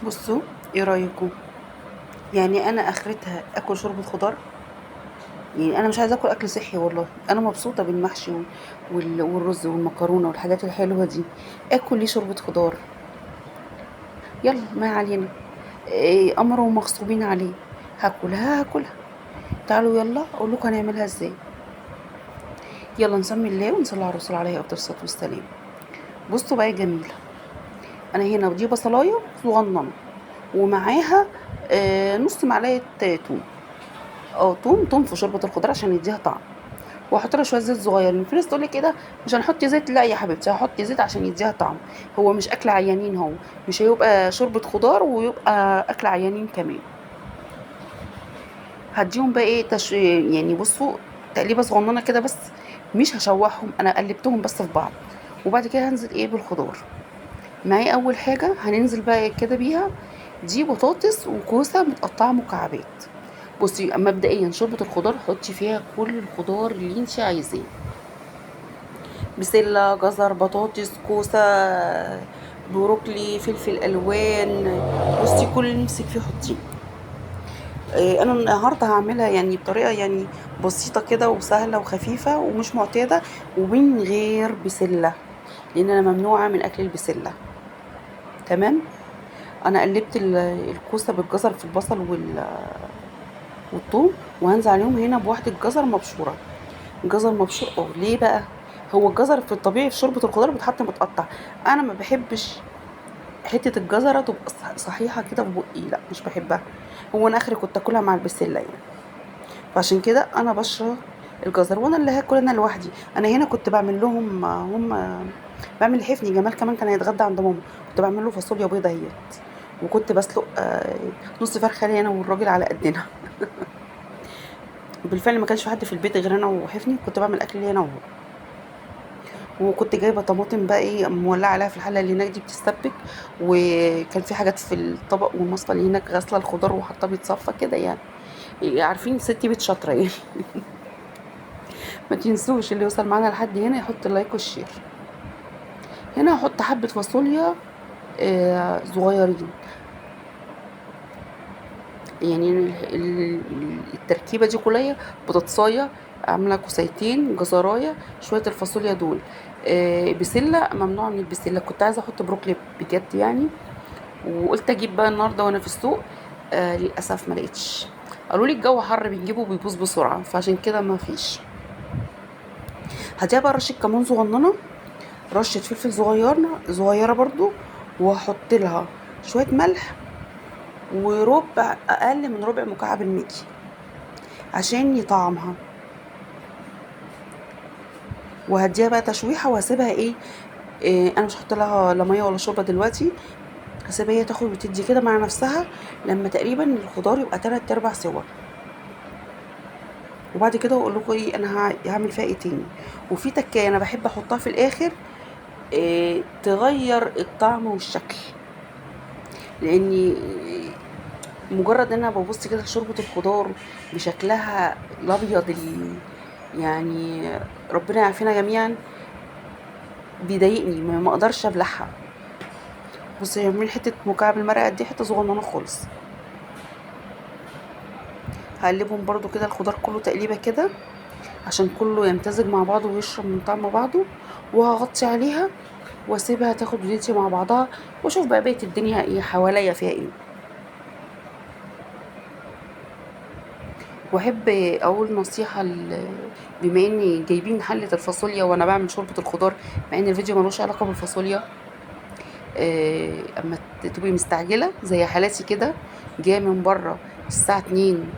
بصوا، ايه رايكم؟ يعني انا اخرتها اكل شوربه خضار. يعني انا مش عايزه اكل اكل صحي، والله انا مبسوطه بالمحشي والرز والمكرونه والحاجات الحلوه دي. اكل ليه شوربه خضار؟ يلا ما علينا. إيه امرهم مغصوبين عليه؟ هاكلها. تعالوا يلا اقول لكم هنعملها ازاي. يلا نسمي الله ونصلي على الرسول عليه افضل الصلاه والسلام. بصوا بقى يا جميله، انا هنا دي بصلايه صغننه ومعاها نص معلقه توم. توم في شوربه الخضار عشان يديها طعم. واحط لها شويه زيت صغيرين. في ناس تقول لي كده مش هنحط زيت. لا يا حبيبتي، هحط زيت عشان يديها طعم. هو مش اكل عيانين، هو مش هيبقى شوربه خضار ويبقى اكل عيانين كمان. هديهم بقى ايه يعني بصوا، تقليبه صغننه كده بس. مش هشوحهم، انا قلبتهم بس في بعض. وبعد كده هنزل ايه بالخضار. معايا اول حاجه هننزل بقى كده بيها. دي بطاطس وكوسه متقطعه مكعبات. بصي مبدئيا شوربه الخضار حطي فيها كل الخضار اللي انت عايزاه. بسلة، جزر، بطاطس، كوسة، بروكلي، فلفل الوان. بصي كل اللي نفسك فيه حطيه. انا النهارده هعملها يعني بطريقه يعني بسيطه كده وسهله وخفيفه ومش معتاده. ومن غير بسله، لان انا ممنوعه من اكل البسله. تمام. انا قلبت الكوسه بالجزر في البصل والثوم. وهنزل عليهم هنا بواحده جزر مبشوره. جزر مبشور، ليه بقى؟ هو الجزر في الطبيعي في شوربه الخضار بيتحط متقطع. انا ما بحبش حته الجزره تبقى صحيحه كده في بقي، لا مش بحبها. هو انا اخري كنت اكلها مع البسله يعني. فعشان كده انا بشره الجزر، وانا اللي هاكل انا لوحدي. انا هنا كنت بعمل لهم هم. بعمل لحفني جمال كمان كان هيتغدى عند ماما. كنت بعمل له فاصوليا بيضه اهيت. وكنت بسلق نص فرخه لي انا والراجل على قدنا. بالفعل ما كانش في حد في البيت غير انا وحفني. كنت بعمل اكل لي انا وهو. وكنت جايبه طماطم بقى ايه مولعه عليها في الحله اللي هناك دي بتستبك. وكان في حاجات في الطبق والمصفى اللي هناك غاسله الخضار وحاطاه بيتصفى كده يعني. عارفين ستي بيت شاطره يعني. ما تنسوش اللي يوصل معانا لحد هنا يحط اللايك والشير. هنا هحط حبه فاصوليا صغيرين. يعني التركيبه دي كلها بتتصاية. عامله كوسيتين جزرايه شويه الفاصوليا دول. بسله ممنوع من البسله. كنت عايزه احط بروكلي بجد يعني. وقلت اجيب بقى النهارده وانا في السوق. للاسف ما لقيتش. قالوا لي الجو حر بنجيبه وبيبوظ بسرعه، فعشان كده ما فيش. هديها بقى رشه كمون صغننه. رشه فلفل صغيره برضو. وهحط لها شويه ملح. وربع اقل من ربع مكعب الماجي عشان يطعمها. وهديها بقى تشويحه وهسيبها انا مش هحط لها لا ميه ولا شوربه دلوقتي. هسيبها هي تاخد وتدي كده مع نفسها. لما تقريبا الخضار يبقى 3/4 سوا. وبعد كده اقول لكم ايه انا هعمل فيها ايه تاني. وفي تكايه انا بحب احطها في الاخر. تغير الطعم والشكل. لاني مجرد ان انا ببص كده لشوربه الخضار بشكلها الابيض يعني ربنا يعافينا جميعا. بيضايقني ما اقدرش ابلعها. بصي هي من حته مكعب المرقه دي حته صغننه خالص. هقلبهم برضو كده الخضار كله تقليبه كده عشان كله يمتزج مع بعضه ويشرب من طعم بعضه. وهغطي عليها واسيبها تاخد وتدي مع بعضها. واشوف بقى بقية الدنيا ايه حواليا فيها ايه. واحب اقول نصيحة بما اني جايبين حلة الفاصوليا وانا بعمل شوربة الخضار. مع ان الفيديو ملوش علاقة بالفاصوليا. اما تبقي مستعجلة زي حالاتي كده. جاية من بره الساعة 2.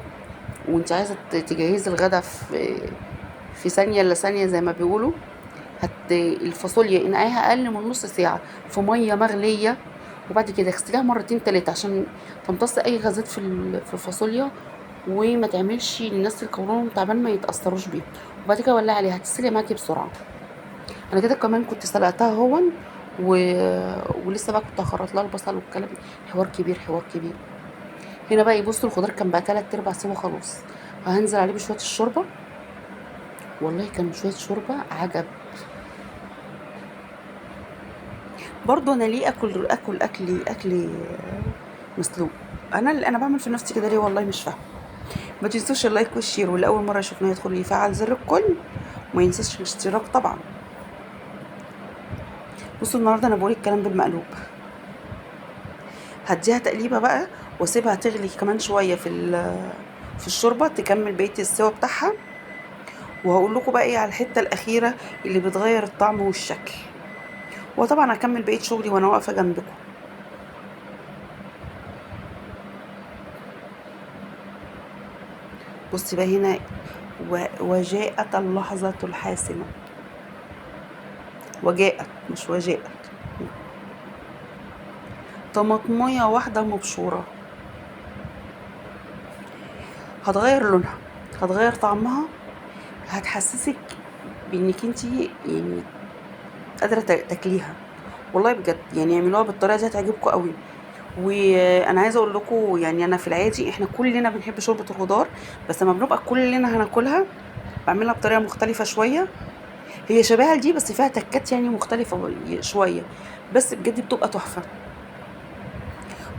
وانت عايزة تجهزي الغدا في ثانية الا ثانية زي ما بيقولوا. الفاصوليا انقعيها اقل من نص ساعة في مية مغلية. وبعد كده اغسليها مرتين تلاتة عشان تمتص اي غازات في الفاصوليا. وما تعملش للناس اللي قولونهم تعبان ما يتاثروش بيها. وبعد كده ولعي عليها هتتسلق معاكي بسرعه. انا كده كمان كنت سلقتها هون. و... ولسه بقى كنت هخرط لها البصل والكلام. حوار كبير حوار كبير. هنا بقى يبصوا الخضار كان بقى 3/4 سوا خلاص. هنزل عليه بشويه الشوربه. والله كان شويه شوربه عجب. برضو انا ليه اكل مسلوق. انا بعمل في نفسي كده ليه والله مش فاهمه. ما تنسوش اللايك والشير، واللي اول مره يشوفنا يدخل يفعل زر الكل، وما ينساش الاشتراك طبعا. بصوا النهارده انا بقول الكلام بالمقلوب. هديها تقليبه بقى واسيبها تغلي كمان شويه في الشوربه تكمل بقيه السوا بتاعها، وهقول لكم بقى ايه على الحته الاخيره اللي بتغير الطعم والشكل، وطبعا هكمل بقيه شغلي وانا واقفه جنبكم. بصي بقى هنا، وجاءت اللحظه الحاسمه. وجاءت مش وجاءت. طماطمية واحدة مبشورة، هتغير لونها، هتغير طعمها، هتحسسك بانك انتي يعني قادرة تاكليها. والله بجد يعني اعملوها بالطريقة دي هتعجبكم قوي. وانا عايزه اقول لكم يعني انا في العادي احنا كلنا بنحب شوربه الخضار، بس لما بنبقى كلنا هناكلها بعملها بطريقه مختلفه شويه. هي شبيهه لدي بس فيها تكات يعني مختلفه شويه، بس بجد بتبقى تحفه.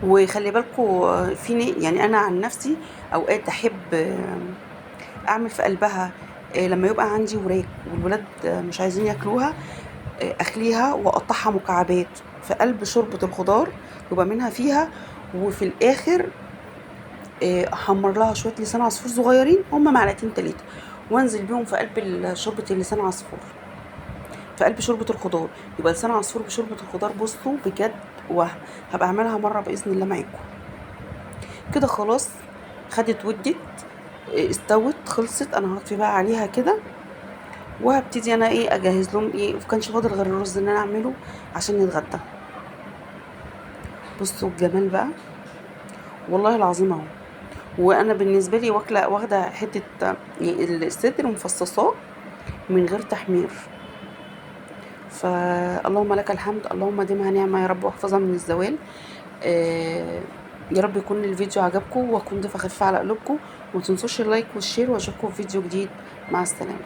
وخلي بالكم في يعني انا عن نفسي اوقات احب اعمل في قلبها لما يبقى عندي وراك والولاد مش عايزين ياكلوها، اخليها واقطعها مكعبات في قلب شوربه الخضار، يبقى منها فيها. وفي الاخر احمر لها شويه لسان عصفور صغيرين، هما معلقتين 3، وانزل بيهم في قلب شوربه اللسان عصفور، في قلب شوربه الخضار. يبقى لسان عصفور بشوربه الخضار، بصوا بجد هبقى اعملها مره باذن الله معاكم. كده خلاص خدت ودت، استوت خلصت. انا هطفي بقى عليها كده، وهبتدي انا ايه اجهز لهم ايه، وكانش فاضل غير الرز ان انا اعمله عشان نتغدى. بصوا الجمال بقى والله العظيم اهو. وانا بالنسبه لي واخده حته الصدر مفصصاه من غير تحمير. فاللهم لك الحمد، اللهم ديمها نعمه يا رب واحفظها من الزوال. يا رب يكون الفيديو عجبكم واكون ضيفه خفيفه على قلوبكم. وما تنسوش اللايك والشير، واشوفكم في فيديو جديد. مع السلامه.